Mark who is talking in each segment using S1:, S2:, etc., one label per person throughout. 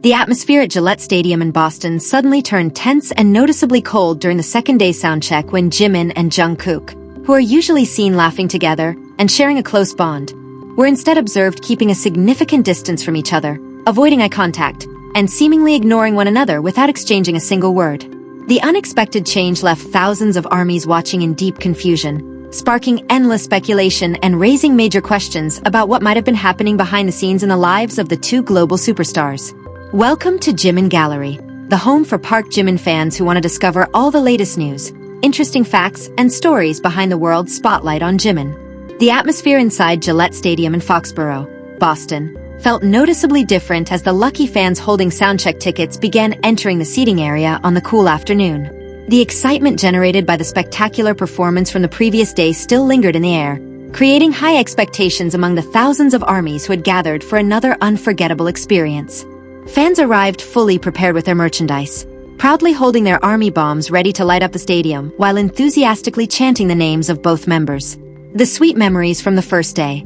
S1: The atmosphere at Gillette Stadium in Boston suddenly turned tense and noticeably cold during the second-day soundcheck when Jimin and Jungkook, who are usually seen laughing together and sharing a close bond, were instead observed keeping a significant distance from each other, avoiding eye contact, and seemingly ignoring one another without exchanging a single word. The unexpected change left thousands of armies watching in deep confusion, sparking endless speculation and raising major questions about what might have been happening behind the scenes in the lives of the two global superstars. Welcome to Jimin Gallery, the home for Park Jimin fans who want to discover all the latest news, interesting facts, and stories behind the world's spotlight on Jimin. The atmosphere inside Gillette Stadium in Foxborough, Boston, felt noticeably different as the lucky fans holding soundcheck tickets began entering the seating area on the cool afternoon. The excitement generated by the spectacular performance from the previous day still lingered in the air, creating high expectations among the thousands of armies who had gathered for another unforgettable experience. Fans arrived fully prepared with their merchandise, proudly holding their army bombs ready to light up the stadium while enthusiastically chanting the names of both members. The sweet memories from the first day,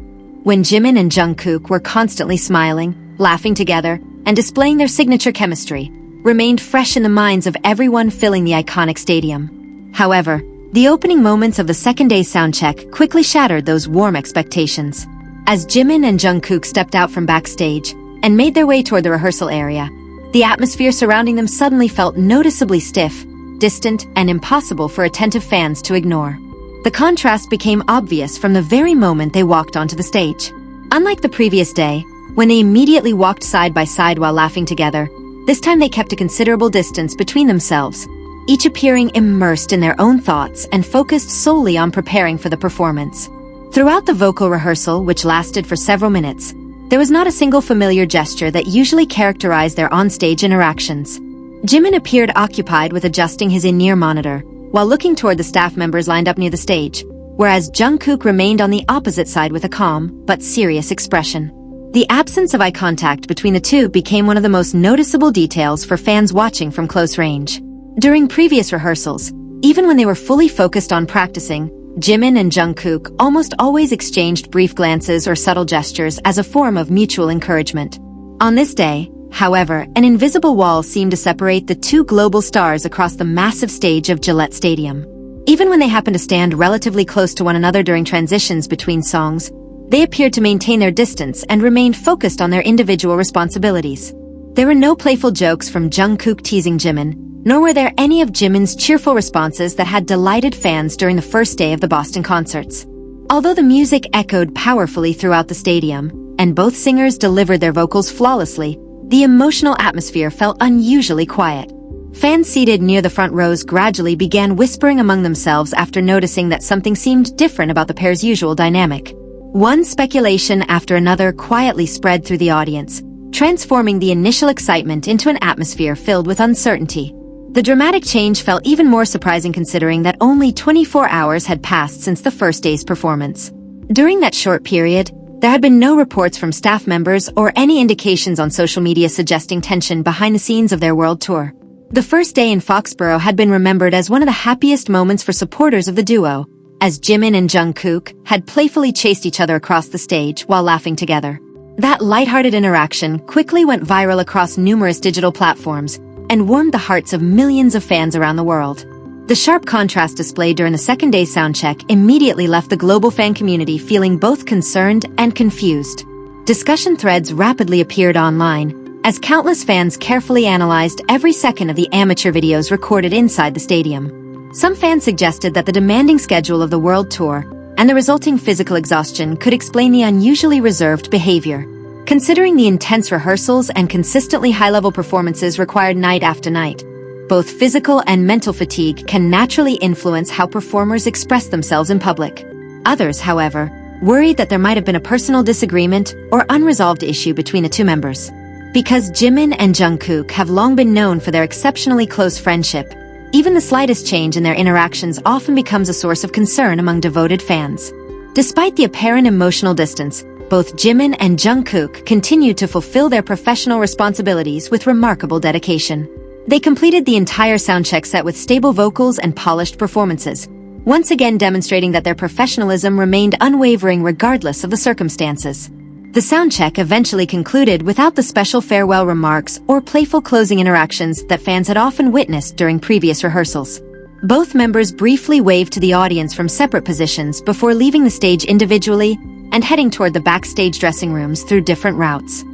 S1: when Jimin and Jungkook were constantly smiling, laughing together, and displaying their signature chemistry, remained fresh in the minds of everyone filling the iconic stadium. However, the opening moments of the second-day soundcheck quickly shattered those warm expectations. As Jimin and Jungkook stepped out from backstage and made their way toward the rehearsal area, the atmosphere surrounding them suddenly felt noticeably stiff, distant, and impossible for attentive fans to ignore. The contrast became obvious from the very moment they walked onto the stage. Unlike the previous day, when they immediately walked side by side while laughing together, this time they kept a considerable distance between themselves, each appearing immersed in their own thoughts and focused solely on preparing for the performance. Throughout the vocal rehearsal, which lasted for several minutes, there was not a single familiar gesture that usually characterized their on-stage interactions. Jimin appeared occupied with adjusting his in-ear monitor, while looking toward the staff members lined up near the stage, whereas Jungkook remained on the opposite side with a calm, but serious expression. The absence of eye contact between the two became one of the most noticeable details for fans watching from close range. During previous rehearsals, even when they were fully focused on practicing, Jimin and Jungkook almost always exchanged brief glances or subtle gestures as a form of mutual encouragement. On this day, however, an invisible wall seemed to separate the two global stars across the massive stage of Gillette Stadium. Even when they happened to stand relatively close to one another during transitions between songs, they appeared to maintain their distance and remained focused on their individual responsibilities. There were no playful jokes from Jungkook teasing Jimin, nor were there any of Jimin's cheerful responses that had delighted fans during the first day of the Boston concerts. Although the music echoed powerfully throughout the stadium, and both singers delivered their vocals flawlessly, the emotional atmosphere felt unusually quiet. Fans seated near the front rows gradually began whispering among themselves after noticing that something seemed different about the pair's usual dynamic. One speculation after another quietly spread through the audience, transforming the initial excitement into an atmosphere filled with uncertainty. The dramatic change felt even more surprising considering that only 24 hours had passed since the first day's performance. During that short period, there had been no reports from staff members or any indications on social media suggesting tension behind the scenes of their world tour. The first day in Foxborough had been remembered as one of the happiest moments for supporters of the duo, as Jimin and Jungkook had playfully chased each other across the stage while laughing together. That lighthearted interaction quickly went viral across numerous digital platforms and warmed the hearts of millions of fans around the world. The sharp contrast displayed during the second-day soundcheck immediately left the global fan community feeling both concerned and confused. Discussion threads rapidly appeared online, as countless fans carefully analyzed every second of the amateur videos recorded inside the stadium. Some fans suggested that the demanding schedule of the world tour and the resulting physical exhaustion could explain the unusually reserved behavior. Considering the intense rehearsals and consistently high-level performances required night after night, both physical and mental fatigue can naturally influence how performers express themselves in public. Others, however, worried that there might have been a personal disagreement or unresolved issue between the two members. Because Jimin and Jungkook have long been known for their exceptionally close friendship, even the slightest change in their interactions often becomes a source of concern among devoted fans. Despite the apparent emotional distance, both Jimin and Jungkook continued to fulfill their professional responsibilities with remarkable dedication. They completed the entire soundcheck set with stable vocals and polished performances, once again demonstrating that their professionalism remained unwavering regardless of the circumstances. The soundcheck eventually concluded without the special farewell remarks or playful closing interactions that fans had often witnessed during previous rehearsals. Both members briefly waved to the audience from separate positions before leaving the stage individually and heading toward the backstage dressing rooms through different routes.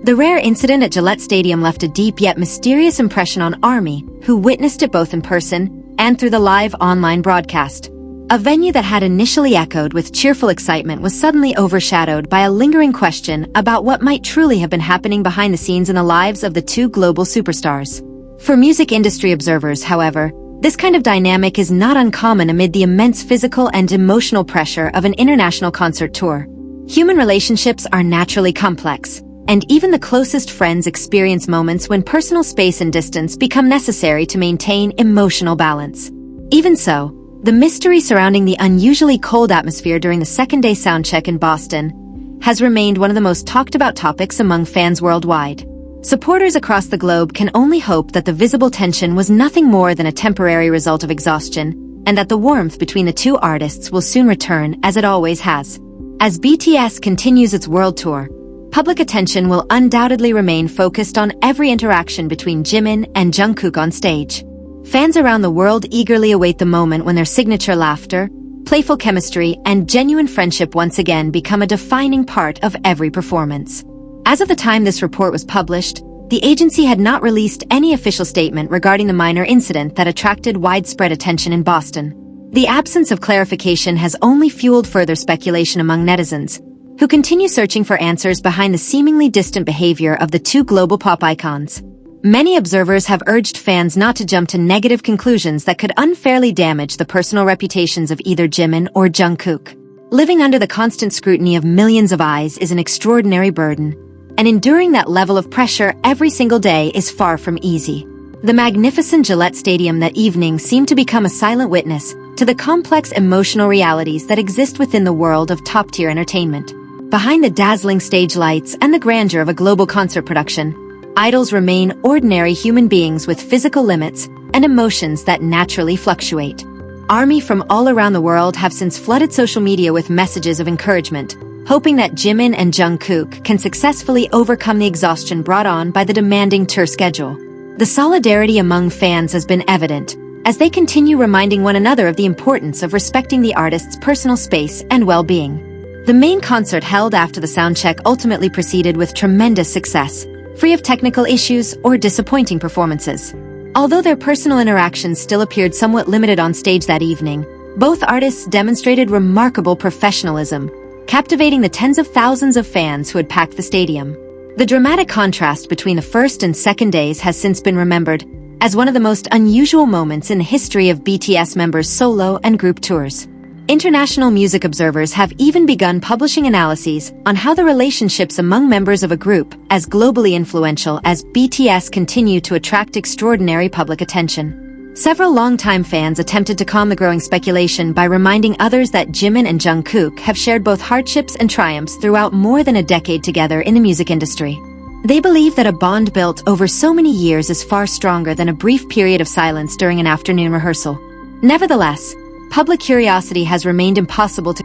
S1: The rare incident at Gillette Stadium left a deep yet mysterious impression on ARMY, who witnessed it both in person and through the live online broadcast. A venue that had initially echoed with cheerful excitement was suddenly overshadowed by a lingering question about what might truly have been happening behind the scenes in the lives of the two global superstars. For music industry observers, however, this kind of dynamic is not uncommon amid the immense physical and emotional pressure of an international concert tour. Human relationships are naturally complex, and even the closest friends experience moments when personal space and distance become necessary to maintain emotional balance. Even so, the mystery surrounding the unusually cold atmosphere during the second-day soundcheck in Boston has remained one of the most talked-about topics among fans worldwide. Supporters across the globe can only hope that the visible tension was nothing more than a temporary result of exhaustion, and that the warmth between the two artists will soon return as it always has. As BTS continues its world tour, public attention will undoubtedly remain focused on every interaction between Jimin and Jungkook on stage. Fans around the world eagerly await the moment when their signature laughter, playful chemistry, and genuine friendship once again become a defining part of every performance. As of the time this report was published, the agency had not released any official statement regarding the minor incident that attracted widespread attention in Boston. The absence of clarification has only fueled further speculation among netizens, who continue searching for answers behind the seemingly distant behavior of the two global pop icons. Many observers have urged fans not to jump to negative conclusions that could unfairly damage the personal reputations of either Jimin or Jungkook. Living under the constant scrutiny of millions of eyes is an extraordinary burden, and enduring that level of pressure every single day is far from easy. The magnificent Gillette Stadium that evening seemed to become a silent witness to the complex emotional realities that exist within the world of top-tier entertainment. Behind the dazzling stage lights and the grandeur of a global concert production, idols remain ordinary human beings with physical limits and emotions that naturally fluctuate. ARMY from all around the world have since flooded social media with messages of encouragement, hoping that Jimin and Jungkook can successfully overcome the exhaustion brought on by the demanding tour schedule. The solidarity among fans has been evident, as they continue reminding one another of the importance of respecting the artist's personal space and well-being. The main concert held after the soundcheck ultimately proceeded with tremendous success, free of technical issues or disappointing performances. Although their personal interactions still appeared somewhat limited on stage that evening, both artists demonstrated remarkable professionalism, captivating the tens of thousands of fans who had packed the stadium. The dramatic contrast between the first and second days has since been remembered as one of the most unusual moments in the history of BTS members' solo and group tours. International music observers have even begun publishing analyses on how the relationships among members of a group as globally influential as BTS continue to attract extraordinary public attention. Several longtime fans attempted to calm the growing speculation by reminding others that Jimin and Jungkook have shared both hardships and triumphs throughout more than a decade together in the music industry. They believe that a bond built over so many years is far stronger than a brief period of silence during an afternoon rehearsal. Nevertheless, public curiosity has remained impossible to.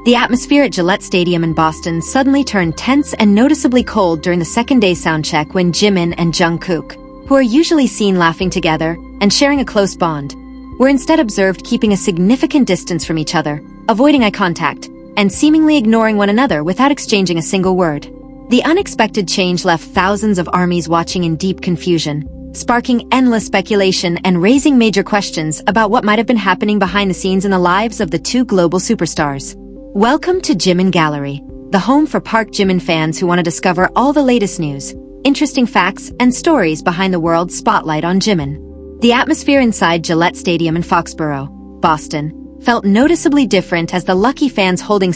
S1: The atmosphere at Gillette Stadium in Boston suddenly turned tense and noticeably cold during the second-day soundcheck when Jimin and Jungkook, who are usually seen laughing together and sharing a close bond, were instead observed keeping a significant distance from each other, avoiding eye contact, and seemingly ignoring one another without exchanging a single word. The unexpected change left thousands of ARMYs watching in deep confusion, sparking endless speculation and raising major questions about what might have been happening behind the scenes in the lives of the two global superstars. Welcome to Jimin Gallery, the home for Park Jimin fans who want to discover all the latest news, interesting facts, and stories behind the world's spotlight on Jimin. The atmosphere inside Gillette Stadium in Foxborough, Boston, felt noticeably different as the lucky fans holding